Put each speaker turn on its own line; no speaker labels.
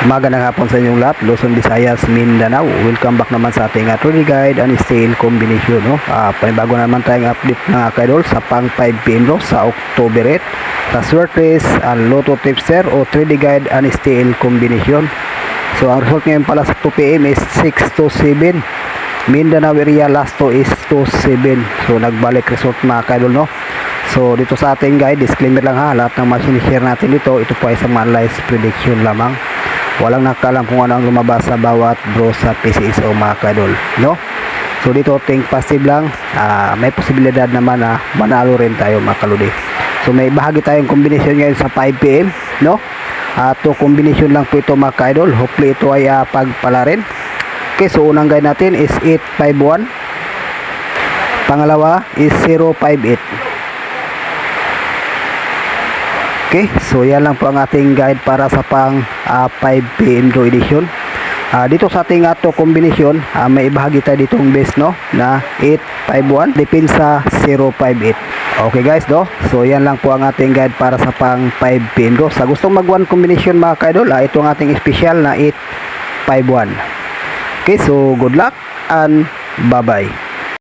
Magandang hapon sa inyong lahat, Luzon, Visayas, Mindanao. Welcome back naman sa ating 3D guide and style combination. Panibago naman tayong update mga kaidol sa pang 5pm sa October 8. Sa Swertres Lotto Tipster o 3D guide and style combination. So ang result ngayon pala sa 2pm is 6 to 7. Mindanao area last to is to 7. So nagbalik result mga kaidol, no? So dito sa ating guide, disclaimer lang ha, lahat ng mga share natin dito, ito po ay sa live prediction lamang. Walang nakakalam kung ano ang lumabas sa bawat draw sa PCSO mga kadol, no? So dito think positive lang, may posibilidad naman na manalo rin tayo mga kaludi. So may bahagi tayong combination ngayon sa 5pm, no? To combination lang po ito mga kadol. Hopefully ito ay pagpala rin. Okay, so unang guide natin is 851. Pangalawa is 058. Okay, so yan lang po ang ating guide para sa pang 5pm draw edition. Dito sa ating to combination, may ibahagi tayo ditong base, no, na 851 depende sa 058. Okay guys, no, so yan lang po ang ating guide para sa pang 5pm draw. Sa gustong mag one combination mga kaidol, ito ang ating special na 851. Okay, so good luck and bye bye.